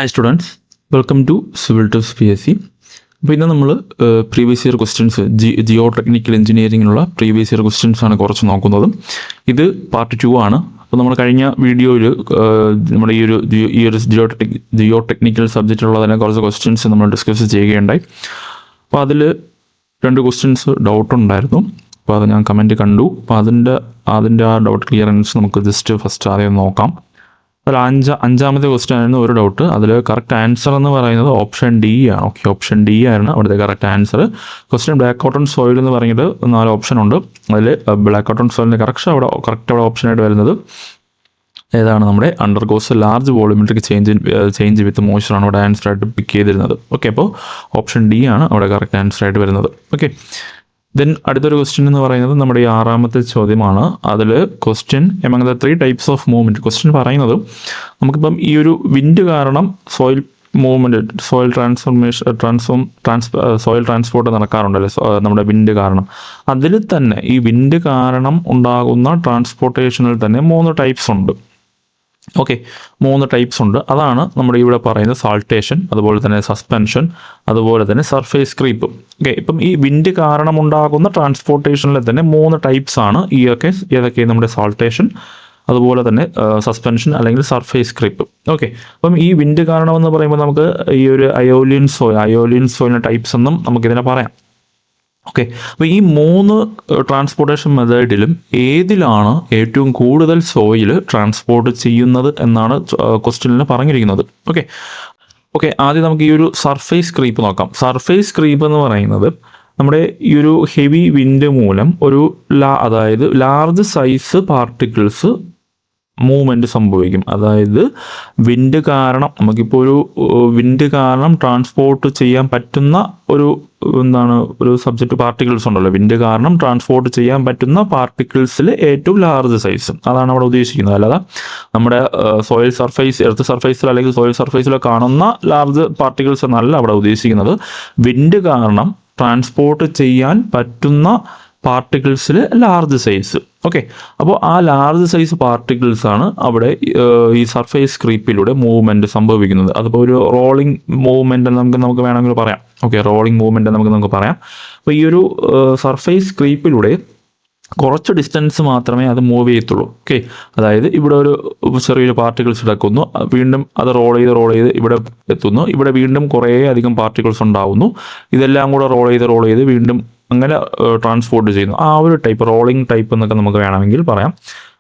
Hi students, welcome to civil tips PSC. അപ്പോൾ ഇന്ന് നമ്മൾ previous year questions geo technical എഞ്ചിനീയറിങ്ങിനുള്ള പ്രീവിയസ് ഇയർ ക്വസ്റ്റ്യൻസ് ആണ് കുറച്ച് നോക്കുന്നത്. ഇത് പാർട്ട് 2 ആണ്. അപ്പോൾ നമ്മൾ കഴിഞ്ഞ വീഡിയോയിൽ നമ്മുടെ ഈ ഒരു ജിയോ ടെക്നിക്കൽ സബ്ജക്റ്റിലുള്ള തന്നെ കുറച്ച് ക്വസ്റ്റ്യൻസ് നമ്മൾ ഡിസ്കസ് ചെയ്യുകയുണ്ടായി. അപ്പോൾ അതിൽ 2 ക്വസ്റ്റ്യൻസ് ഡൗട്ട് ഉണ്ടായിരുന്നു. അപ്പോൾ അത് ഞാൻ കമൻറ്റ് കണ്ടു. അപ്പോൾ അതിൻ്റെ ആ ഡൗട്ട് ക്ലിയറൻസ് നമുക്ക് ജസ്റ്റ് ഫസ്റ്റ് ആദ്യം നോക്കാം. അതിൽ അഞ്ചാമത്തെ ക്വസ്റ്റ്യൻ ആയിരുന്നു ഒരു ഡൗട്ട്. അതിൽ കറക്റ്റ് ആൻസർ എന്ന് പറയുന്നത് ഓപ്ഷൻ ഡി ആണ്. ഓക്കെ, ഓപ്ഷൻ ഡി ആയിരുന്നു അവിടുത്തെ correct answer. Question black cotton soil എന്ന് പറഞ്ഞിട്ട് 4 ഓപ്ഷൻ ഉണ്ട്. അതിൽ ബ്ലാക്ക് കോട്ടൺ സോയിലിൻ്റെ കറക്റ്റ് അവിടെ ഓപ്ഷനായിട്ട് വരുന്നത് ഏതാണ്? നമ്മുടെ undergoes large volumetric change with moisture ആണ് അവിടെ ആൻസർ ആയിട്ട് പിക്ക് ചെയ്തിരുന്നത്. ഓക്കെ, അപ്പോൾ ഓപ്ഷൻ ഡി ആണ് അവിടെ കറക്റ്റ് ആൻസർ ആയിട്ട് വരുന്നത്. ഓക്കെ, ദെൻ അടുത്തൊരു ക്വസ്റ്റ്യൻ എന്ന് പറയുന്നത് നമ്മുടെ ഈ 6ാമത്തെ ചോദ്യമാണ്. അതിൽ question among the 3 types of movement. Question പറയുന്നത് നമുക്കിപ്പം ഈ ഒരു വിൻഡ് കാരണം സോയിൽ മൂവ്മെൻറ്റ്, സോയിൽ ട്രാൻസ്പോർട്ട് നടക്കാറുണ്ടല്ലോ നമ്മുടെ വിൻഡ് കാരണം. അതിൽ തന്നെ ഈ വിൻഡ് കാരണം ഉണ്ടാകുന്ന ട്രാൻസ്പോർട്ടേഷനിൽ തന്നെ 3 ടൈപ്സ് ഉണ്ട്. ഓക്കെ, 3 ടൈപ്സ് ഉണ്ട്. അതാണ് നമ്മുടെ ഇവിടെ പറയുന്നത് സാൾട്ടേഷൻ, അതുപോലെ തന്നെ സസ്പെൻഷൻ, അതുപോലെ തന്നെ സർഫേസ് ക്രീപ്പ്. ഓക്കെ, ഇപ്പം ഈ വിൻഡ് കാരണം ഉണ്ടാകുന്ന ട്രാൻസ്പോർട്ടേഷനിൽ തന്നെ 3 ടൈപ്സ് ആണ് ഏതൊക്കെ നമ്മുടെ സാൾട്ടേഷൻ, അതുപോലെ തന്നെ സസ്പെൻഷൻ അല്ലെങ്കിൽ സർഫേസ് ക്രീപ്പ്. ഓക്കെ, അപ്പം ഈ വിൻഡ് കാരണം എന്ന് പറയുമ്പോൾ നമുക്ക് ഈ ഒരു അയോലിയൻ സോയിലിൻ്റെ ടൈപ്സ് എന്നും നമുക്കിതിനെ പറയാം. ഓക്കെ, അപ്പോൾ ഈ 3 ട്രാൻസ്പോർട്ടേഷൻ മെത്തേഡിലും ഏതിലാണ് ഏറ്റവും കൂടുതൽ സോയിൽ ട്രാൻസ്പോർട്ട് ചെയ്യുന്നത് എന്നാണ് ക്വസ്റ്റ്യനിൽ പറഞ്ഞിരിക്കുന്നത്. ഓക്കെ, ആദ്യം നമുക്ക് ഈ ഒരു സർഫേസ് ക്രീപ്പ് നോക്കാം. സർഫേസ് ക്രീപ്പ് എന്ന് പറയുന്നത് നമ്മുടെ ഈ ഒരു ഹെവി വിൻഡ് മൂലം അതായത് ലാർജ് സൈസ് പാർട്ടിക്കിൾസ് മൂവ്മെൻറ്റ് സംഭവിക്കും. അതായത് വിൻഡ് കാരണം നമുക്കിപ്പോൾ വിൻഡ് കാരണം ട്രാൻസ്പോർട്ട് ചെയ്യാൻ പറ്റുന്ന ഒരു സബ്ജക്റ്റ് പാർട്ടിക്കിൾസ് ഉണ്ടല്ലോ. വിൻഡ് കാരണം ട്രാൻസ്പോർട്ട് ചെയ്യാൻ പറ്റുന്ന പാർട്ടിക്കിൾസിൽ ഏറ്റവും ലാർജ് സൈസ്, അതാണ് അവിടെ ഉദ്ദേശിക്കുന്നത്. അല്ലാതെ നമ്മുടെ സോയിൽ സർഫേസ്, എർത്ത് സർഫേസിൽ അല്ലെങ്കിൽ സോയിൽ സർഫേസിൽ കാണുന്ന ലാർജ് പാർട്ടിക്കിൾസ് എന്നല്ല അവിടെ ഉദ്ദേശിക്കുന്നത്. വിൻഡ് കാരണം ട്രാൻസ്പോർട്ട് ചെയ്യാൻ പറ്റുന്ന പാർട്ടിക്കിൾസിൽ ലാർജ് സൈസ്. ഓക്കെ, അപ്പോൾ ആ ലാർജ് സൈസ് പാർട്ടിക്കിൾസ് ആണ് അവിടെ ഈ സർഫേസ് ക്രീപ്പിലൂടെ മൂവ്മെൻറ്റ് സംഭവിക്കുന്നത്. അതിപ്പോൾ ഒരു റോളിംഗ് മൂവ്മെൻറ്റ് നമുക്ക് വേണമെങ്കിൽ പറയാം. ഓക്കെ, റോളിംഗ് മൂവ്മെൻറ്റ് നമുക്ക് പറയാം. അപ്പോൾ ഈ ഒരു സർഫേസ് ക്രീപ്പിലൂടെ കുറച്ച് ഡിസ്റ്റൻസ് മാത്രമേ അത് മൂവ് ചെയ്യത്തുള്ളൂ. ഓക്കെ, അതായത് ഇവിടെ ഒരു ചെറിയൊരു പാർട്ടിക്കിൾസ് എടുക്കുന്നു, വീണ്ടും അത് റോൾ ചെയ്ത് ഇവിടെ എത്തുന്നു, ഇവിടെ വീണ്ടും കുറേ അധികം പാർട്ടിക്കിൾസ് ഉണ്ടാവുന്നു, ഇതെല്ലാം കൂടെ റോൾ ചെയ്ത് വീണ്ടും അങ്ങനെ ട്രാൻസ്പോർട്ട് ചെയ്യുന്നു. ആ ഒരു ടൈപ്പ് റോളിംഗ് ടൈപ്പ് എന്നൊക്കെ നമുക്ക് വേണമെങ്കിൽ പറയാം.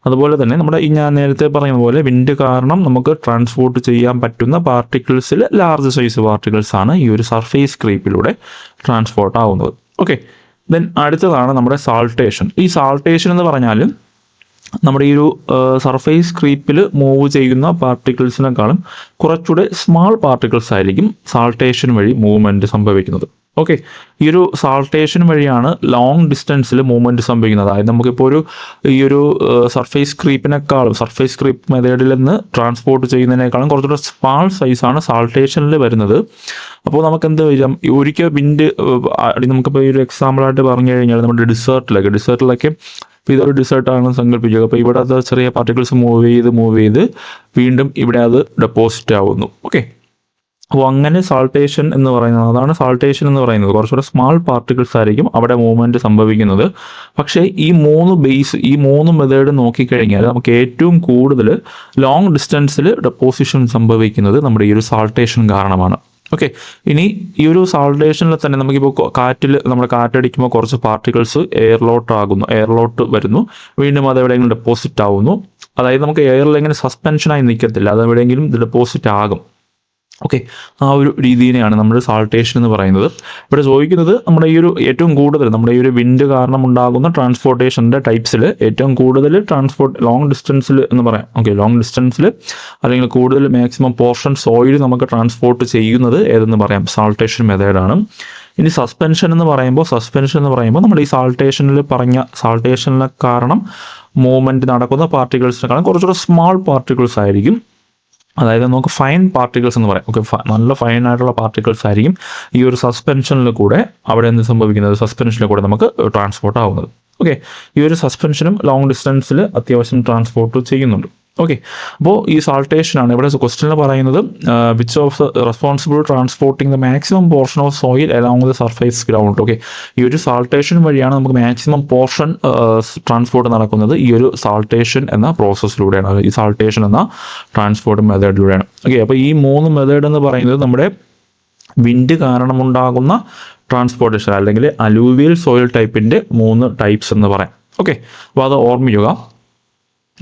അതുപോലെ തന്നെ ഞാൻ നേരത്തെ പറയുന്ന പോലെ വിൻഡ് കാരണം നമുക്ക് ട്രാൻസ്പോർട്ട് ചെയ്യാൻ പറ്റുന്ന പാർട്ടിക്കിൾസിൽ ലാർജ് സൈസ് പാർട്ടിക്കിൾസ് ആണ് ഈ ഒരു സർഫേസ് ക്രീപ്പിലൂടെ ട്രാൻസ്പോർട്ട് ആവുന്നത്. ഓക്കെ, ദെൻ അടുത്തതാണ് നമ്മുടെ സാൾട്ടേഷൻ. ഈ സാൾട്ടേഷൻ എന്ന് പറഞ്ഞാൽ നമ്മുടെ ഈ ഒരു സർഫേസ് ക്രീപ്പിൽ മൂവ് ചെയ്യുന്ന പാർട്ടിക്കിൾസിനേക്കാളും കുറച്ചുകൂടെ സ്മാൾ പാർട്ടിക്കിൾസ് ആയിരിക്കും സാൾട്ടേഷൻ വഴി മൂവ്മെൻറ്റ് സംഭവിക്കുന്നത്. ഓക്കെ, ഈ ഒരു സാൾട്ടേഷൻ വഴിയാണ് ലോങ് ഡിസ്റ്റൻസിൽ മൂവ്മെൻറ്റ് സംഭവിക്കുന്നത്. അതായത് നമുക്കിപ്പോൾ ഈ ഒരു സർഫേസ് ക്രീപ്പ് മെത്തേഡിൽ നിന്ന് ട്രാൻസ്പോർട്ട് ചെയ്യുന്നതിനേക്കാളും കുറച്ചുകൂടെ സ്മാൾ സൈസാണ് സാൾട്ടേഷനിൽ വരുന്നത്. അപ്പോൾ നമുക്ക് എന്ത് വരാം, ഒരിക്കൽ വിൻഡ് നമുക്കിപ്പോൾ ഈ ഒരു എക്സാമ്പിളായിട്ട് പറഞ്ഞു കഴിഞ്ഞാൽ നമ്മുടെ ഡിസേർട്ടിലൊക്കെ ഇപ്പോൾ ഇതൊരു ഡിസേർട്ടാണെന്ന് സങ്കല്പിക്കുക. അപ്പോൾ ഇവിടെ അത് ചെറിയ പാർട്ടിക്കിൾസ് മൂവ് ചെയ്ത് വീണ്ടും ഇവിടെ അത് ഡെപ്പോസിറ്റ് ആവുന്നു. ഓക്കെ, അപ്പോൾ അങ്ങനെ സാൾട്ടേഷൻ എന്ന് പറയുന്നത് കുറച്ചുകൂടെ സ്മാൾ പാർട്ടിക്കിൾസ് ആയിരിക്കും അവിടെ മൂവ്മെൻറ്റ് സംഭവിക്കുന്നത്. പക്ഷേ ഈ 3 മെത്തേഡ് നോക്കിക്കഴിഞ്ഞാൽ നമുക്ക് ഏറ്റവും കൂടുതൽ ലോങ് ഡിസ്റ്റൻസിൽ ഡെപ്പോസിഷൻ സംഭവിക്കുന്നത് നമ്മുടെ ഈ ഒരു സാൾട്ടേഷൻ കാരണമാണ്. ഓക്കെ, ഇനി ഈ ഒരു സാൾട്ടേഷനിൽ തന്നെ നമുക്കിപ്പോൾ നമ്മൾ കാറ്റടിക്കുമ്പോൾ കുറച്ച് പാർട്ടിക്കിൾസ് എയർലോട്ട് വരുന്നു, വീണ്ടും അത് എവിടെയെങ്കിലും ഡെപ്പോസിറ്റ് ആവുന്നു. അതായത് നമുക്ക് എയറിൽ എങ്ങനെ സസ്പെൻഷനായി നിൽക്കത്തില്ല, അത് എവിടെയെങ്കിലും ഡെപ്പോസിറ്റ് ആകും. ഓക്കെ, ആ ഒരു രീതിയാണ് നമ്മൾ സാൾട്ടേഷൻ എന്ന് പറയുന്നത്. ഇവിടെ ചോദിക്കുന്നത് നമ്മുടെ ഈ ഒരു ഏറ്റവും കൂടുതൽ നമ്മുടെ ഈ ഒരു വിൻഡ് കാരണം ഉണ്ടാകുന്ന ട്രാൻസ്പോർട്ടേഷൻ്റെ ടൈപ്സിൽ ഏറ്റവും കൂടുതൽ ലോങ് ഡിസ്റ്റൻസിൽ എന്ന് പറയാം. ഓക്കെ, ലോങ് ഡിസ്റ്റൻസിൽ അല്ലെങ്കിൽ കൂടുതൽ മാക്സിമം പോർഷൻ സോയിൽ നമുക്ക് ട്രാൻസ്പോർട്ട് ചെയ്യുന്നത് ഏതെന്ന് പറയാം, സാൾട്ടേഷൻ മെത്തേഡാണ്. ഇനി സസ്പെൻഷൻ എന്ന് പറയുമ്പോൾ നമ്മൾ ഈ സാൾട്ടേഷനിലെ കാരണം മൂവ്മെൻറ്റ് നടക്കുന്ന പാർട്ടിക്കിൾസിനെക്കാളും കുറച്ചുകൂടെ സ്മാൾ പാർട്ടിക്കിൾസ് ആയിരിക്കും. അതായത് നമുക്ക് ഫൈൻ പാർട്ടിക്കിൾസ് എന്ന് പറയാം. ഓക്കെ, നല്ല ഫൈൻ ആയിട്ടുള്ള പാർട്ടിക്കിൾസ് ആയിരിക്കും ഈ ഒരു സസ്പെൻഷനിൽ കൂടെ നമുക്ക് ട്രാൻസ്പോർട്ട് ആവുന്നത്. ഓക്കെ, ഈ ഒരു സസ്പെൻഷനും ലോങ് ഡിസ്റ്റൻസിൽ അത്യാവശ്യം ട്രാൻസ്പോർട്ട് ചെയ്യുന്നുണ്ട്. ഓക്കെ, അപ്പോൾ ഈ സാൾട്ടേഷനാണ് ഇവിടെ ക്വസ്റ്റ്യനിൽ പറയുന്നത് which of the responsible transporting the maximum portion of soil along the surface ground. Okay, ഈ ഒരു സാൾട്ടേഷൻ വഴിയാണ് നമുക്ക് മാക്സിമം പോർഷൻ ട്രാൻസ്പോർട്ട് നടക്കുന്നത് ഈ ഒരു സാൾട്ടേഷൻ എന്ന പ്രോസസ്സിലൂടെയാണ്, ഈ സാൾട്ടേഷൻ എന്ന ട്രാൻസ്പോർട്ട് മെത്തേഡിലൂടെയാണ്. ഓക്കെ, അപ്പോൾ ഈ 3 മെത്തേഡ് എന്ന് പറയുന്നത് നമ്മുടെ വിൻഡ് കാരണമുണ്ടാകുന്ന ട്രാൻസ്പോർട്ടേഷൻ അല്ലെങ്കിൽ അലൂവിയൽ സോയിൽ ടൈപ്പിൻ്റെ 3 ടൈപ്സ് എന്ന് പറയാം. ഓക്കെ, അപ്പോൾ അത് ഓർമ്മിക്കുക.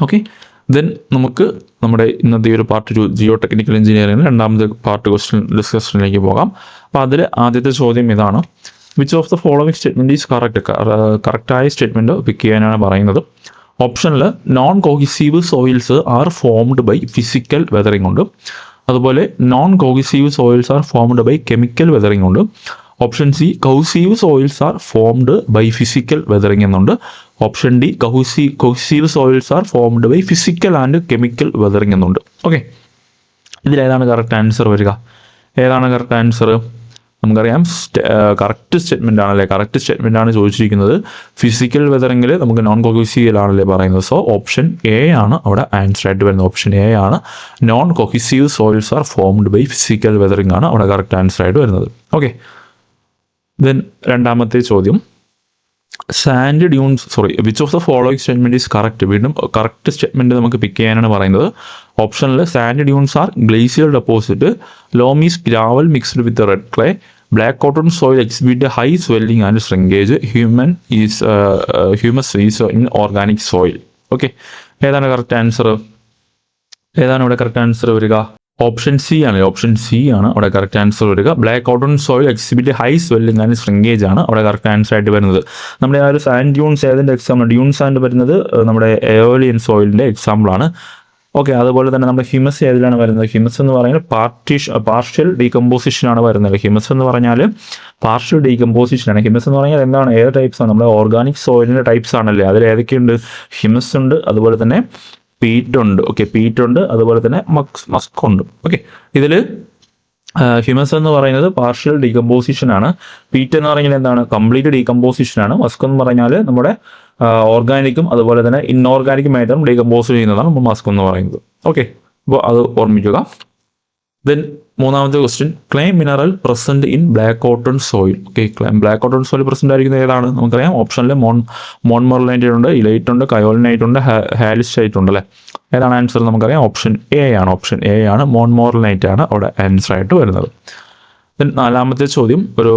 ഓക്കെ, ദെൻ നമുക്ക് നമ്മുടെ ഇന്നത്തെ ഒരു പാർട്ട് ജിയോ ടെക്നിക്കൽ എഞ്ചിനീയറിംഗിന് രണ്ടാമത്തെ പാർട്ട് ക്വസ്റ്റ്യൻ ഡിസ്കഷനിലേക്ക് പോകാം. അപ്പോൾ അതിൽ ആദ്യത്തെ ചോദ്യം ഇതാണ്, which of the following statement is കറക്റ്റായ സ്റ്റേറ്റ്മെൻറ്റ് പിക്ക് ചെയ്യാനാണ് പറയുന്നത്. ഓപ്ഷനിൽ non cohesive soils are formed by physical weathering ഉണ്ട്, അതുപോലെ non cohesive soils are formed by chemical weathering ഉണ്ട്. Option C cohesive soils are formed by physical weathering എന്നുണ്ട്. Option D cohesive soils are formed by physical and chemical weathering എന്നുണ്ട്. Okay, ഇതിലേതാണ് correct answer വരിക? ഏതാണ് correct answer? നമുക്കറിയാം correct statement ആണല്ലേ, correct statement ആണ് ചോദിച്ചിരിക്കുന്നത്. ഫിസിക്കൽ വെതറിംഗിൽ നമുക്ക് നോൺ കൊഹ്സീവിലാണല്ലേ പറയുന്നത്. സോ ഓപ്ഷൻ എ ആണ് അവിടെ ആൻസർ ആയിട്ട് വരുന്നത്. ഓപ്ഷൻ എ ആണ്, non cohesive soils are formed by physical weathering ആണ് അവിടെ കറക്റ്റ് ആൻസർ ആയിട്ട് വരുന്നത്. ഓക്കെ, ദെൻ രണ്ടാമത്തെ ചോദ്യം, sand dunes which of the following statement is correct? വീണ്ടും കറക്റ്റ് സ്റ്റേറ്റ്മെൻറ്റ് നമുക്ക് പിക്ക് ചെയ്യാനാണ് പറയുന്നത്. ഓപ്ഷനിൽ sand dunes are glacier deposit, loam is gravel mixed with red clay, black cotton soil exhibit high swelling and shrinkage, humus is inorganic soil. Okay, ഏതാണ് correct answer? ഏതാണ് ഇവിടെ correct answer വരിക? Option C ആണ്. Option C ആണ് അവിടെ correct answer വരിക. Black cotton soil exhibit high swelling and shrinkage ആണ് അവിടെ കറക്റ്റ് ആൻസർ ആയിട്ട് വരുന്നത്. നമ്മുടെ ആ ഒരു സാൻഡ് ഡ്യൂൺസ് ഏതിൻ്റെ എക്സാമ്പിൾ? ഡ്യൂൺ സാൻഡ് വരുന്നത് നമ്മുടെ എയോലിയൻ സോയിലിൻ്റെ എക്സാമ്പിളാണ്. ഓക്കെ, അതുപോലെ തന്നെ നമ്മുടെ ഹിമസ് ഏതിലാണ് വരുന്നത്? ഹിമസ് എന്ന് പറഞ്ഞാൽ പാർഷ്യൽ ഡീകമ്പോസിഷൻ ആണ് വരുന്നത്. ഹിമസ് എന്ന് പറഞ്ഞാൽ പാർഷ്യൽ ഡീകമ്പോസിഷൻ ആണ്. ഹിമസ് എന്ന് പറഞ്ഞാൽ എന്താണ്? ഏത് ടൈപ്സ് ആണ്? നമ്മുടെ ഓർഗാനിക് സോയിലിൻ്റെ ടൈപ്സ് ആണല്ലേ. അതിൽ ഏതൊക്കെയുണ്ട്? ഹിമസ് ഉണ്ട്, അതുപോലെ തന്നെ പീറ്റ് ഉണ്ട്. ഓക്കെ, പീറ്റ് ഉണ്ട്, അതുപോലെ തന്നെ മസ്ക് ഉണ്ട്. ഓക്കെ, ഇതിൽ ഹ്യൂമസ് എന്ന് പറയുന്നത് പാർഷ്യൽ ഡീകമ്പോസിഷൻ ആണ്. പീറ്റ് എന്ന് പറഞ്ഞാൽ എന്താണ്? കംപ്ലീറ്റ് ഡീകമ്പോസിഷൻ ആണ്. മസ്ക് എന്ന് പറഞ്ഞാൽ നമ്മുടെ ഓർഗാനിക്കും അതുപോലെ തന്നെ ഇൻഓർഗാനിക്കുമായിട്ടും ഡീകമ്പോസ് ചെയ്യുന്നതാണ് നമ്മൾ മസ്ക് എന്ന് പറയുന്നത്. ഓക്കെ, അപ്പോൾ അത് ഓർമ്മിക്കുക. ദെൻ മൂന്നാമത്തെ question, clay mineral present in black cotton soil. Okay, black cotton soil present ആയിരിക്കുന്നത് ഏതാണ്? നമുക്കറിയാം ഓപ്ഷനിൽ മോൺമോർലൈറ്റ് ഉണ്ട്, ഇലൈറ്റ് ഉണ്ട്, കയോലിനൈറ്റ് ഉണ്ട്, ഹാലിസ്റ്റൈറ്റ് ഉണ്ട് അല്ലേ. ഏതാണ് ആൻസർ? നമുക്കറിയാം ഓപ്ഷൻ എ ആണ്. ഓപ്ഷൻ എ ആണ്, മോൺമോർലൈറ്റ് ആണ് അവിടെ ആൻസർ ആയിട്ട് വരുന്നത്. ദെൻ നാലാമത്തെ ചോദ്യം ഒരു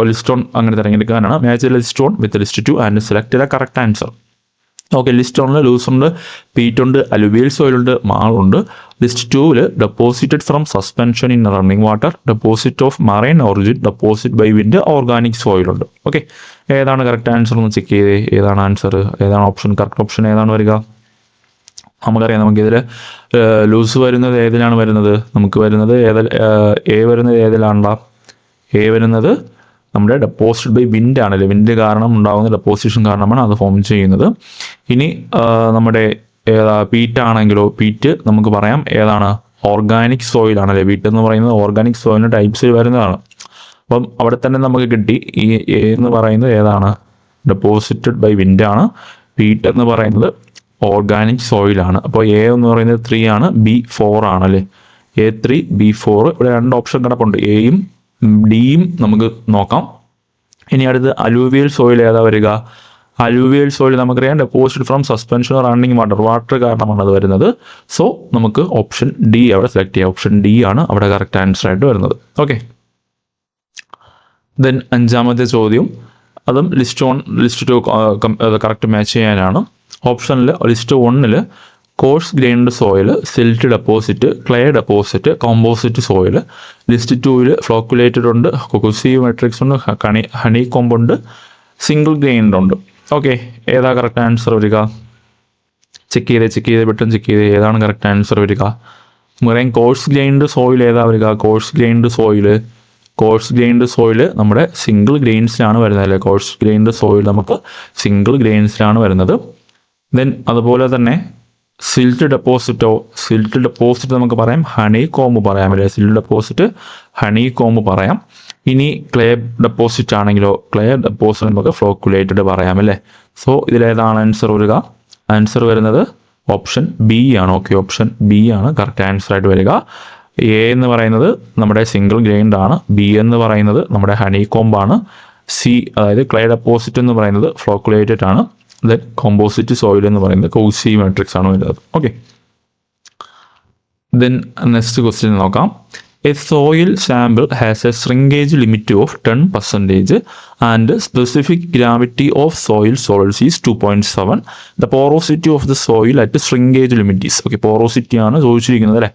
ലിസ്റ്റോൺ അങ്ങനെ തിരഞ്ഞെടുക്കാനാണ്. Match list one with list 2 and select the correct answer. Okay, list 1 ലൂസുണ്ട്, പീറ്റുണ്ട്, അലുവിയൽ സോയിലുണ്ട്, മാളുണ്ട്. List 2 deposited from suspension in running water, deposit of marine origin, deposit by wind, organic സോയിലുണ്ട്. ഓക്കെ, ഏതാണ് കറക്റ്റ് ആൻസർ എന്ന് check ചെയ്തേ. ഏതാണ് answer? ഏതാണ് ഓപ്ഷൻ? കറക്റ്റ് ഓപ്ഷൻ ഏതാണ് വരിക? നമുക്കറിയാം, നമുക്കിതിൽ ലൂസ് വരുന്നത് ഏതിലാണ് വരുന്നത്? നമുക്ക് വരുന്നത് എ വരുന്നത് ഏതിലാണല്ലോ? എ വരുന്നത് നമ്മുടെ ഡെപ്പോസിറ്റ് ബൈ വിൻഡ് ആണല്ലേ. വിൻഡ് കാരണം ഉണ്ടാകുന്ന ഡെപ്പോസിഷൻ കാരണമാണ് അത് ഫോം ചെയ്യുന്നത്. ഇനി നമ്മുടെ പീറ്റ് ആണെങ്കിലോ, പീറ്റ് നമുക്ക് പറയാം ഏതാണ്? ഓർഗാനിക് സോയിൽ ആണല്ലേ. പീറ്റ് എന്ന് പറയുന്നത് ഓർഗാനിക് സോയിലിൻ്റെ ടൈപ്സിൽ വരുന്നതാണ്. അപ്പം അവിടെ തന്നെ നമുക്ക് കിട്ടി ഈ എ എന്ന് പറയുന്നത് ഏതാണ്? ഡെപ്പോസിറ്റഡ് ബൈ വിൻഡ് ആണ്. പീറ്റ് എന്ന് പറയുന്നത് ഓർഗാനിക് സോയിലാണ്. അപ്പോൾ എ എന്ന് പറയുന്നത് 3 ആണ്, ബി 4 ആണല്ലേ. A3 B4 ഇവിടെ 2 ഓപ്ഷൻ കിടപ്പുണ്ട്, എയും ഡിയും നമുക്ക് നോക്കാം. ഇനി അടുത്ത് അലൂവിയൽ സോയിൽ ഏതാ വരിക? അലൂവിയൽ സോയിൽ നമുക്കറിയാം deposit from suspension running water കാരണമാണ് അത് വരുന്നത്. സോ നമുക്ക് ഓപ്ഷൻ ഡി അവിടെ സെലക്ട് ചെയ്യാം. ഓപ്ഷൻ ഡി ആണ് അവിടെ കറക്റ്റ് ആൻസർ ആയിട്ട് വരുന്നത്. ഓക്കെ, ദെൻ അഞ്ചാമത്തെ ചോദ്യം, അതും ലിസ്റ്റ് 2 കറക്റ്റ് മാച്ച് ചെയ്യാനാണ്. ഓപ്ഷനിൽ list 1 course grained soil, silt deposit, clay deposit, composite soil. List 2 ഫ്ലോക്കുലേറ്റഡ് ഉണ്ട്, കൊക്കുസീവ് മെട്രിക്സ് ഉണ്ട്, ഹണി കോംബ് ഉണ്ട്, സിംഗിൾ ഗ്രെയിൻഡ് ഉണ്ട്. ഓക്കെ, ഏതാ കറക്റ്റ് ആൻസർ വരിക? ചെക്ക് ചെയ്ത് പെട്ടെന്ന് ചെക്ക് ചെയ്ത് ഏതാണ് കറക്റ്റ് ആൻസർ വരിക? നമുക്കറിയാം കോഴ്സ് ഗ്രെയിൻഡ് സോയിൽ ഏതാ വരിക? കോഴ്സ് ഗ്രെയിൻഡ് സോയിൽ നമ്മുടെ സിംഗിൾ ഗ്രെയിൻസിലാണ് വരുന്നത് അല്ലേ. കോഴ്സ് ഗ്രെയിൻഡ് സോയിൽ നമുക്ക് സിംഗിൾ ഗ്രെയിൻസിലാണ് വരുന്നത്. ദെൻ അതുപോലെ തന്നെ സിൽറ്റ് ഡെപ്പോസിറ്റ് നമുക്ക് പറയാം ഹണി കോംബ് പറയാം അല്ലേ. സിൽറ്റ് ഡെപ്പോസിറ്റ് ഹണി കോംബ് പറയാം. ഇനി ക്ലേ ഡെപ്പോസിറ്റ് ആണെങ്കിലോ ക്ലേ ഡെപ്പോസിറ്റ് നമുക്ക് ഫ്ലോക്കുലേറ്റഡ് പറയാം അല്ലേ. സോ ഇതിലേതാണ് ആൻസർ വരിക? ആൻസർ വരുന്നത് ഓപ്ഷൻ ബി ആണ്. ഓക്കെ, ഓപ്ഷൻ ബി ആണ് കറക്റ്റ് ആൻസർ ആയിട്ട് വരിക. എ എന്ന് പറയുന്നത് നമ്മുടെ സിംഗിൾ ഗ്രൈൻഡ് ആണ്. ബി എന്ന് പറയുന്നത് നമ്മുടെ ഹണി കോംബാണ്. സി അതായത് ക്ലേ ഡെപ്പോസിറ്റ് എന്ന് പറയുന്നത് ഫ്ലോക്കുലേറ്റഡ് ആണ്. ദെൻ കോമ്പോസിറ്റ് സോയിൽ എന്ന് പറയുന്നത് കൗസി മാട്രിക്സ് ആണ് വരുന്നത്. ഓക്കെ, ദെൻ നെക്സ്റ്റ് ക്വസ്റ്റ്യൻ നോക്കാം. A soil sample has a shrinkage limit of 10% and specific gravity of soil solids is 2.7. The porosity of the soil at shrinkage limit is. Okay, porosity ആണ് ചോദിച്ചിരിക്കുന്നത് അല്ലേ.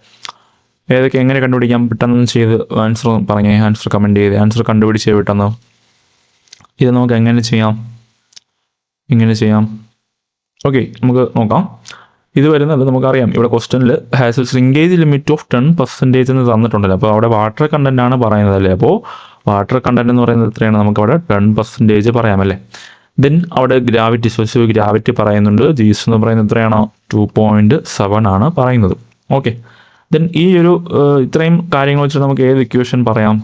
ഏതൊക്കെ എങ്ങനെ കണ്ടുപിടിക്കാം? പെട്ടെന്ന് ചെയ്ത് ആൻസർ പറഞ്ഞേ, ആൻസർ കമൻറ്റ് ചെയ്ത് ആൻസർ കണ്ടുപിടിച്ച് പെട്ടെന്ന്. ഇത് നമുക്ക് എങ്ങനെ ചെയ്യാം? ഓക്കെ, നമുക്ക് നോക്കാം. ഇത് വരുന്നത് നമുക്കറിയാം, ഇവിടെ ക്വസ്റ്റനിൽ has a shrinkage limit of 10% എന്ന് തന്നിട്ടുണ്ടല്ലോ. അപ്പോൾ അവിടെ വാട്ടർ കണ്ടന്റ് ആണ് പറയുന്നത് അല്ലേ. അപ്പോൾ വാട്ടർ കണ്ടന്റ് എന്ന് പറയുന്നത് എത്രയാണ്? നമുക്കവിടെ 10% പറയാമല്ലേ. ദെൻ അവിടെ ഗ്രാവിറ്റി, സ്പെസിഫിക് ഗ്രാവിറ്റി പറയുന്നുണ്ട്. ജീസ് എന്ന് പറയുന്നത് എത്രയാണോ? 2.7 ആണ് പറയുന്നത്. ഓക്കെ, ദെൻ ഈ ഒരു ഇത്രയും കാര്യങ്ങൾ വെച്ചിട്ട് നമുക്ക് ഏത് ഇക്വേഷൻ പറയാം?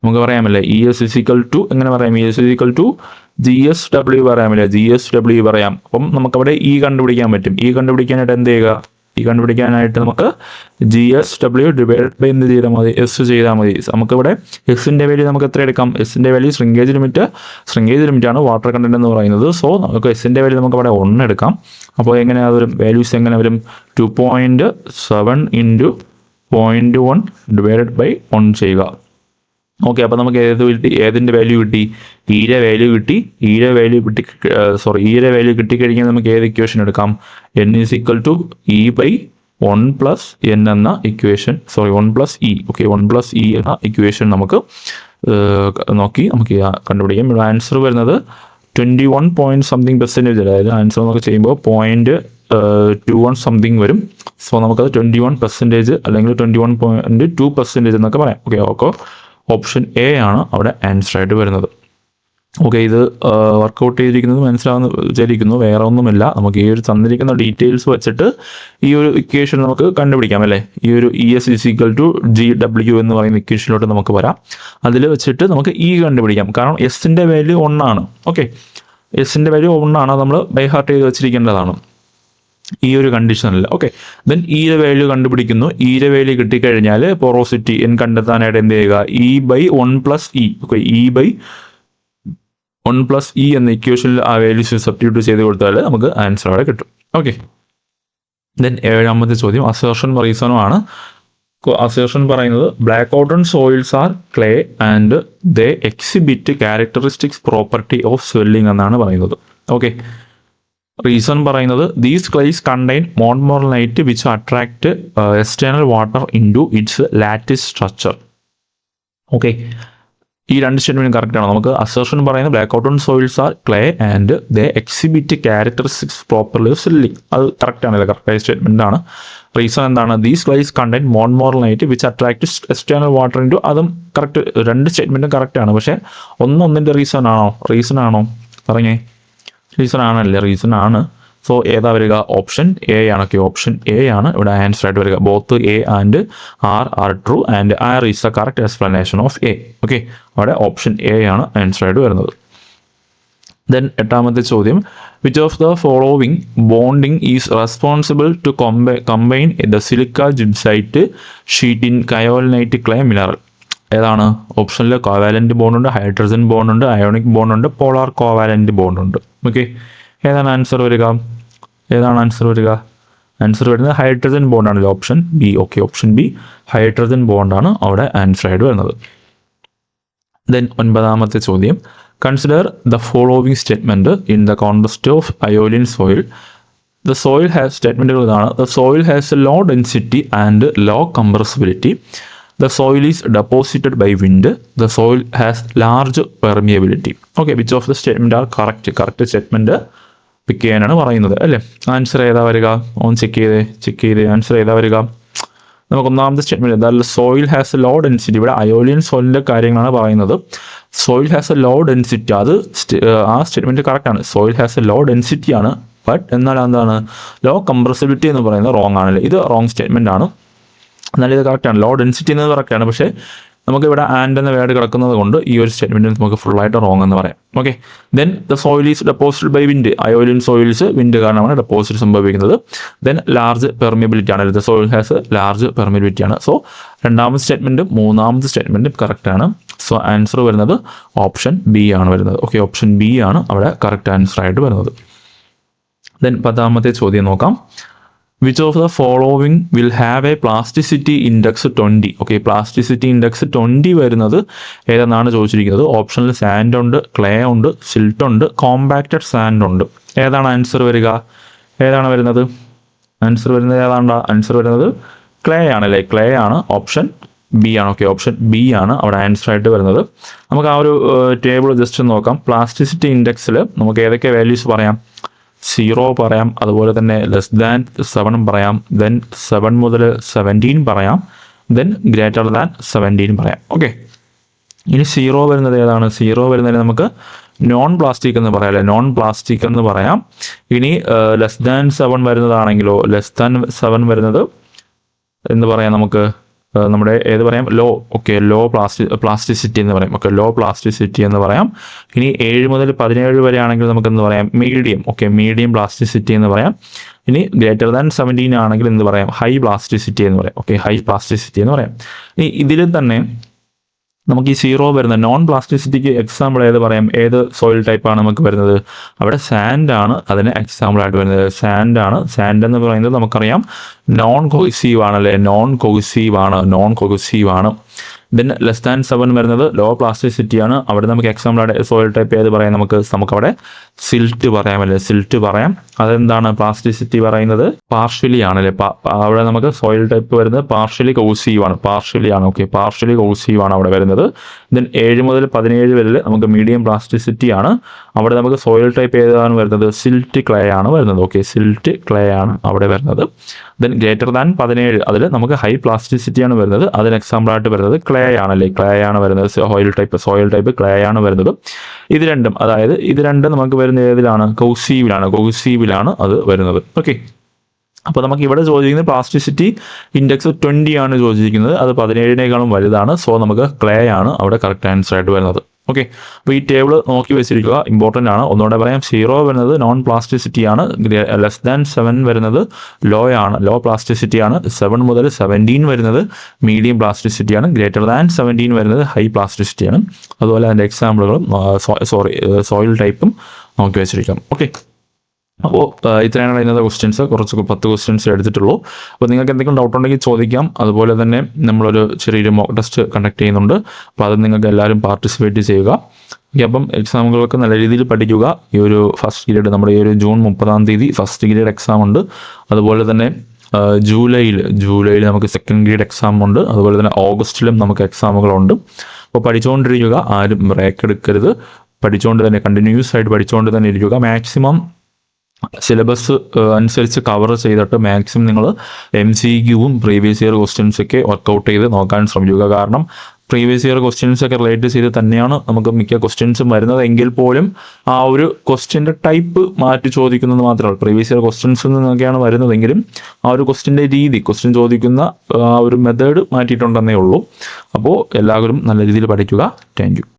നമുക്ക് പറയാമല്ലേ, ES = എങ്ങനെ പറയാം? ES = GSW പറയാമല്ലേ, GSW പറയാം. അപ്പം നമുക്കവിടെ കണ്ടുപിടിക്കാൻ പറ്റും. കണ്ടുപിടിക്കാനായിട്ട് എന്ത് ചെയ്യുക? കണ്ടുപിടിക്കാനായിട്ട് നമുക്ക് GSW ഡിവൈഡ് ബൈ എന്ത് ചെയ്താൽ മതി? എസ് ചെയ്താൽ മതി. നമുക്കിവിടെ എസിൻ്റെ വാല്യൂ നമുക്ക് എത്ര എടുക്കാം? എസിൻ്റെ വാല്യൂ shrinkage ലിമിറ്റ് ആണ് വാട്ടർ കണ്ടന്റ് എന്ന് പറയുന്നത്. സോ നമുക്ക് എസിൻ്റെ വാല്യൂ നമുക്ക് അവിടെ 1 എടുക്കാം. അപ്പോൾ എങ്ങനെ വരും? വാല്യൂസ് എങ്ങനെ വരും? 2.7 × 0.1 ഡിവൈഡഡ് ബൈ 1 ചെയ്യുക. ഓക്കെ, അപ്പോൾ നമുക്ക് ഏതിൻ്റെ വാല്യൂ കിട്ടി? ഈയുടെ വാല്യൂ കിട്ടി. ഈയുടെ വാല്യൂ കിട്ടിക്കഴിഞ്ഞാൽ നമുക്ക് ഏത് ഇക്വേഷൻ എടുക്കാം? N = E/1 + N എന്ന ഇക്വേഷൻ, 1 + E. ഓക്കെ, 1 + E എന്ന ഇക്വേഷൻ നമുക്ക് നോക്കി നമുക്ക് കണ്ടുപിടിക്കാം. ഇവിടെ ആൻസർ വരുന്നത് 21% അതായത് ആൻസർ നമുക്ക് ചെയ്യുമ്പോൾ 0.21 സംതിങ് വരും. സോ നമുക്കത് 21% അല്ലെങ്കിൽ 21.2% എന്നൊക്കെ പറയാം. ഓക്കെ, ഓപ്ഷൻ എ ആണ് അവിടെ ആൻസർ ആയിട്ട് വരുന്നത്. ഓക്കെ, ഇത് വർക്കൗട്ട് ചെയ്തിരിക്കുന്നത് മനസ്സിലാവുന്ന വിചാരിക്കുന്നു. വേറെ ഒന്നുമില്ല, നമുക്ക് ഈ ഒരു തന്നിരിക്കുന്ന ഡീറ്റെയിൽസ് വെച്ചിട്ട് ഈ ഒരു ഇക്വേഷൻ നമുക്ക് കണ്ടുപിടിക്കാം അല്ലേ. ഈ ഒരു ES = GW എന്ന് പറയുന്ന ഇക്വേഷനിലോട്ട് നമുക്ക് വരാം. അതിൽ വെച്ചിട്ട് നമുക്ക് കണ്ടുപിടിക്കാം. കാരണം എസിൻ്റെ വാല്യൂ 1 ആണ്. ഓക്കെ, എസിൻ്റെ വാല്യൂ 1 ആണ്. നമ്മൾ ബൈ ഹാർട്ട് ചെയ്ത് വെച്ചിരിക്കേണ്ടതാണ് ഈ ഒരു കണ്ടീഷനിൽ. ഓക്കെ, ദെൻ ഈയുടെ വാല്യൂ കണ്ടുപിടിക്കുന്നു. ഈയുടെ വാല്യൂ കിട്ടിക്കഴിഞ്ഞാൽ പോറോസിറ്റി കണ്ടെത്താനായിട്ട് എന്ത് ചെയ്യുക? E/1 + E. Okay, E/1 + E എന്ന ഇക്വേഷനിൽ ആ വാല്യൂസ് സബ്സ്റ്റിറ്റ്യൂട്ട് ചെയ്ത് കൊടുത്താൽ നമുക്ക് ആൻസർ അവിടെ കിട്ടും. ഓക്കെ, ദെൻ 7ാമത്തെ ചോദ്യം അസേർഷൻ റീസണും ആണ്. അസേർഷൻ പറയുന്നത് black cotton soils are clay and they exhibit characteristics property of swelling എന്നാണ് പറയുന്നത്. ഓക്കെ, റീസൺ പറയുന്നത് these clays contain montmorillonite which attract external water into its lattice structure. Okay, ഈ രണ്ട് സ്റ്റേറ്റ്മെൻറ്റും കറക്റ്റാണ്. നമുക്ക് അസേർഷൻ പറയുന്നത് black cotton soils are clay and they exhibit characteristics properly of swelling. അത് കറക്റ്റാണല്ലോ, കറക്റ്റായ സ്റ്റേറ്റ്മെൻ്റ് ആണ്. റീസൺ എന്താണ്? These clays contain montmorillonite which attract external water into. അതും കറക്റ്റ്, രണ്ട് സ്റ്റേറ്റ്മെൻറ്റും കറക്റ്റാണ്. പക്ഷേ ഒന്നിൻ്റെ റീസൺ ആണോ പറഞ്ഞേ? റീസൺ ആണ്. സോ ഏതാ വരിക? ഓപ്ഷൻ എ ആണ്. ഓക്കെ, ഓപ്ഷൻ എ ആണ് ഇവിടെ ആൻസർ ആയിട്ട് വരിക. Both A and R true and R is the correct explanation of A. Okay, അവിടെ ഓപ്ഷൻ എ ആണ് ആൻസർ ആയിട്ട് വരുന്നത്. ദെൻ 8ാമത്തെ ചോദ്യം which of the following bonding is responsible to combine the silica gibbsite sheet in kaolinite clay mineral? ഏതാണ്? ഓപ്ഷനിൽ covalent ബോണ്ടുണ്ട്, hydrogen ബോണ്ടുണ്ട്, അയോണിക് ബോണ്ടുണ്ട്, പോളാർ കോവാലൻ്റ് ബോണ്ടുണ്ട്. ഓക്കെ, ഏതാണ് ആൻസർ വരിക? ആൻസർ വരുന്നത് ഹൈഡ്രജൻ ബോണ്ടാണല്ലോ, option B. Okay, option B hydrogen ബോണ്ടാണ് അവിടെ ആൻസർ ആയിട്ട് വരുന്നത്. ദെൻ 9ാമത്തെ ചോദ്യം consider the following statement in the context of aeolian soil. The soil has സ്റ്റേറ്റ്മെൻറ്റുകൾ ഇതാണ്. The soil has a low density and low compressibility. The soil is deposited by wind. The soil has large permeability. Okay, which of the statement are correct? Correct statement പിക്ക് ചെയ്യാനാണ് പറയുന്നത് അല്ലേ. Answer ഏതാ വരിക? ഒന്ന് check ചെയ്ത് answer ഏതാ വരിക? നമുക്ക് ഒന്നാമത്തെ സ്റ്റേറ്റ്മെൻറ്റ് എന്തായാലും soil has a low density. ഇവിടെ അയോലിയൻ സോയിലിൻ്റെ കാര്യങ്ങളാണ് പറയുന്നത്. Soil has a low density, അത് ആ സ്റ്റേറ്റ്മെൻറ്റ് കറക്റ്റാണ്. Soil has a low density ആണ്. ബട്ട് എന്നാൽ എന്താണ്? ലോ കംപ്രസിബിലിറ്റി എന്ന് പറയുന്നത് റോങ് ആണല്ലേ. ഇത് റോങ് സ്റ്റേറ്റ്മെൻറ്റ് ആണ്. എന്നാലും ഇത് കറക്റ്റാണ്. ലോ ഡെൻസിറ്റി എന്നത് കറക്റ്റാണ്. പക്ഷേ നമുക്കിവിടെ ആൻഡ് എന്ന വേർഡ് കിടക്കുന്നത് കൊണ്ട് ഈ ഒരു സ്റ്റേറ്റ്മെൻറ്റ് നമുക്ക് ഫുള്ളായിട്ട് റോങ് എന്ന് പറയാം. Okay, then the soil is deposited by wind. Aeolian soils wind കാരണമാണ് ഡെപ്പോസിറ്റ് സംഭവിക്കുന്നത്. ദെൻ ലാർജ് പെർമിബിലിറ്റി ആണ്, the soil has large permeability ആണ്. സോ രണ്ടാമത്തെ സ്റ്റേറ്റ്മെൻറ്റും മൂന്നാമത്തെ സ്റ്റേറ്റ്മെൻറ്റും കറക്റ്റാണ്. സോ ആൻസർ വരുന്നത് ഓപ്ഷൻ ബി ആണ് വരുന്നത്. ഓക്കെ, ഓപ്ഷൻ ബി ആണ് അവിടെ കറക്റ്റ് ആൻസർ ആയിട്ട് വരുന്നത്. ദെൻ 10ാമത്തെ ചോദ്യം നോക്കാം. Which of the following will have A plasticity index 20? Okay, plasticity index 20 വരുന്നത് ഏതെന്നാണ് ചോദിച്ചിരിക്കുന്നത്. ഓപ്ഷനിൽ സാൻഡ് ഉണ്ട്, ക്ലേ ഉണ്ട്, സിൽട്ട് ഉണ്ട്, കോമ്പാക്റ്റഡ് സാൻഡ് ഉണ്ട്. ഏതാണ് ആൻസർ വരിക? ഏതാണ് വരുന്നത്? ആൻസർ വരുന്നത് ഏതാണ്ടാ? ആൻസർ വരുന്നത് ക്ലേ ആണല്ലേ, ക്ലേ ആണ്. ഓപ്ഷൻ ബി ആണ്. ഓക്കെ, ഓപ്ഷൻ ബി ആണ് അവിടെ ആൻസർ ആയിട്ട് വരുന്നത്. നമുക്ക് ആ ഒരു ടേബിൾ ജസ്റ്റ് നോക്കാം. പ്ലാസ്റ്റിസിറ്റി ഇൻഡെക്സിൽ നമുക്ക് ഏതൊക്കെ വാല്യൂസ് പറയാം? 0 പറയാം, അതുപോലെ തന്നെ ലെസ് ദാൻ 7 പറയാം, ദെൻ 7 മുതൽ 17 പറയാം, ദെൻ ഗ്രേറ്റർ ദാൻ 17 പറയാം. ഓക്കെ, ഇനി 0 വരുന്നത് ഏതാണ്? 0 വരുന്നതിന് നമുക്ക് നോൺ പ്ലാസ്റ്റിക് എന്ന് പറയാം അല്ലേ, നോൺ പ്ലാസ്റ്റിക് എന്ന് പറയാം. ഇനി ലെസ് ദാൻ 7 വരുന്നതാണെങ്കിലോ, ലെസ് ദാൻ 7 വരുന്നത് എന്ന് പറയാം നമുക്ക് നമ്മുടെ ഏത് പറയാം? ലോ. ഓക്കെ, ലോ പ്ലാസ്റ്റിസിറ്റി എന്ന് പറയും. ഓക്കെ, ലോ പ്ലാസ്റ്റിസിറ്റി എന്ന് പറയാം. ഇനി 7 മുതൽ 17 വരെ ആണെങ്കിൽ നമുക്ക് എന്ത് പറയാം? മീഡിയം. ഓക്കെ, മീഡിയം പ്ലാസ്റ്റിസിറ്റി എന്ന് പറയാം. ഇനി ഗ്രേറ്റർ ദാൻ 17 ആണെങ്കിൽ എന്ത് പറയാം? ഹൈ പ്ലാസ്റ്റിസിറ്റി എന്ന് പറയാം. ഓക്കെ, ഹൈ പ്ലാസ്റ്റിസിറ്റി എന്ന് പറയാം. ഇനി ഇതിൽ തന്നെ നമുക്ക് ഈ 0 വരുന്ന നോൺ പ്ലാസ്റ്റിസിറ്റിക്ക് എക്സാമ്പിൾ ഏത് പറയാം? ഏത് സോയിൽ ടൈപ്പാണ് നമുക്ക് വരുന്നത്? അവിടെ സാൻഡ് ആണ് അതിന് എക്സാമ്പിൾ ആയിട്ട് വരുന്നത്. സാൻഡ് ആണ്. സാൻഡ് എന്ന് പറയുന്നത് നമുക്കറിയാം നോൺ കൊഹസീവ് ആണല്ലേ, നോൺ കൊഹസീവ് ആണ്. ദെൻ ലെസ് ദാൻ 7 വരുന്നത് ലോ പ്ലാസ്റ്റിസിറ്റി ആണ്. അവിടെ നമുക്ക് എക്സാമ്പിൾ ആയിട്ട് സോയിൽ ടൈപ്പ് ഏത് പറയാം? നമുക്കവിടെ സിൽട്ട് പറയാമല്ലേ, സിൽട്ട് പറയാം. അതെന്താണ് പ്ലാസ്റ്റിസിറ്റി പറയുന്നത്? പാർഷ്യലി ആണല്ലേ. അവിടെ നമുക്ക് സോയിൽ ടൈപ്പ് വരുന്നത് പാർഷ്യലി കൊഹസീവ് ആണ്. ഓക്കെ, പാർഷ്യലി കൊഹസീവ് ആണ് അവിടെ വരുന്നത്. ദെൻ 7 മുതൽ 17 വരെ നമുക്ക് മീഡിയം പ്ലാസ്റ്റിസിറ്റി ആണ്. അവിടെ നമുക്ക് സോയിൽ ടൈപ്പ് ഏതാണ് വരുന്നത്? സിൽട്ട് ക്ലേ ആണ് വരുന്നത്. ഓക്കെ, സിൽട്ട് ക്ലേ ആണ് അവിടെ വരുന്നത്. ദെൻ ഗ്രേറ്റർ ദാൻ 17 അതിൽ നമുക്ക് ഹൈ പ്ലാസ്റ്റിസിറ്റി ആണ് വരുന്നത്. അതിന് എക്സാമ്പിൾ ആയിട്ട് വരുന്നത് ക്ലേ ആണല്ലേ, ക്ലേ ആണ് വരുന്നത്. സോയിൽ ടൈപ്പ് ക്ലേ ആണ് വരുന്നത്. ഇത് രണ്ടും, അതായത് ഇത് രണ്ടും നമുക്ക് വരുന്ന ഏതിലാണ്? കൊഹസീവിലാണ് അത് വരുന്നത്. ഓക്കെ, അപ്പോൾ നമുക്ക് ഇവിടെ ചോദിച്ചിരിക്കുന്നത് പ്ലാസ്റ്റിസിറ്റി ഇൻഡെക്സ് 20 ആണ് ചോദിച്ചിരിക്കുന്നത്. അത് 17നേക്കാളും വലുതാണ്. സോ നമുക്ക് ക്ലേ ആണ് അവിടെ കറക്റ്റ് ആൻസർ ആയിട്ട് വരുന്നത്. ഓക്കെ, അപ്പോൾ ഈ ടേബിൾ നോക്കി വെച്ചിരിക്കുക, ഇമ്പോർട്ടൻ്റ് ആണ്. ഒന്നുകൂടെ പറയാം. 0 വരുന്നത് നോൺ പ്ലാസ്റ്റിസിറ്റി ആണ്. ലെസ് ദാൻ 7 വരുന്നത് ലോ പ്ലാസ്റ്റിസിറ്റി ആണ്. 7 മുതൽ 17 വരുന്നത് മീഡിയം പ്ലാസ്റ്റിസിറ്റി ആണ്. ഗ്രേറ്റർ ദാൻ 17 വരുന്നത് ഹൈ പ്ലാസ്റ്റിസിറ്റി ആണ്. അതുപോലെ അതിൻ്റെ എക്സാമ്പിളുകളും സോയിൽ ടൈപ്പും നോക്കി വെച്ചിരിക്കാം. ഓക്കെ, അപ്പോൾ ഇത്രയാണ് ഇന്നത്തെ ക്വസ്റ്റ്യൻസ്. കുറച്ച് 10 ക്വസ്റ്റ്യൻസ് എടുത്തിട്ടുള്ളൂ. അപ്പോൾ നിങ്ങൾക്ക് എന്തെങ്കിലും ഡൗട്ട് ഉണ്ടെങ്കിൽ ചോദിക്കാം. അതുപോലെ തന്നെ നമ്മളൊരു ചെറിയൊരു മോക്ക് ടെസ്റ്റ് കണ്ടക്ട് ചെയ്യുന്നുണ്ട്. അപ്പോൾ അത് നിങ്ങൾക്ക് എല്ലാവരും പാർട്ടിസിപ്പേറ്റ് ചെയ്യുക. അപ്പം എക്സാമുകളൊക്കെ നല്ല രീതിയിൽ പഠിക്കുക. ഈ ഒരു ഫസ്റ്റ് ഗ്രേഡ് നമ്മുടെ ഈ ഒരു ജൂൺ 30-ാം തീയതി ഫസ്റ്റ് ഗ്രേഡ് എക്സാം ഉണ്ട്. അതുപോലെ തന്നെ ജൂലൈയിൽ നമുക്ക് സെക്കൻഡ് ഗ്രേഡ് എക്സാം ഉണ്ട്. അതുപോലെ തന്നെ ഓഗസ്റ്റിലും നമുക്ക് എക്സാമുകളുണ്ട്. അപ്പോൾ പഠിച്ചുകൊണ്ടിരിക്കുക, ആരും ബ്രേക്ക് എടുക്കരുത്. പഠിച്ചുകൊണ്ട് തന്നെ കണ്ടിന്യൂസ് ആയിട്ട് പഠിച്ചുകൊണ്ട് തന്നെ ഇരിക്കുക. മാക്സിമം സിലബസ് അനുസരിച്ച് കവർ ചെയ്തിട്ട് മാക്സിമം നിങ്ങൾ MCQവും പ്രീവിയസ് ഇയർ ക്വസ്റ്റ്യൻസൊക്കെ വർക്കൗട്ട് ചെയ്ത് നോക്കാൻ ശ്രമിക്കുക. കാരണം പ്രീവിയസ് ഇയർ ക്വസ്റ്റ്യൻസൊക്കെ റിലേറ്റ് ചെയ്ത് തന്നെയാണ് നമുക്ക് മിക്ക ക്വസ്റ്റ്യൻസും വരുന്നത്. എങ്കിൽ പോലും ആ ഒരു ക്വസ്റ്റ്യൻ്റെ ടൈപ്പ് മാറ്റി ചോദിക്കുന്നത് മാത്രമല്ല. പ്രീവിയസ് ഇയർ ക്വസ്റ്റ്യൻസിൽ നിന്നൊക്കെയാണ് വരുന്നതെങ്കിലും ആ ഒരു ക്വസ്റ്റ്യൻ്റെ രീതി, ക്വസ്റ്റ്യൻ ചോദിക്കുന്ന ആ ഒരു മെത്തേഡ് മാറ്റിയിട്ടുണ്ടെന്നേ ഉള്ളൂ. അപ്പോൾ എല്ലാവരും നല്ല രീതിയിൽ പഠിക്കുക. Thank you.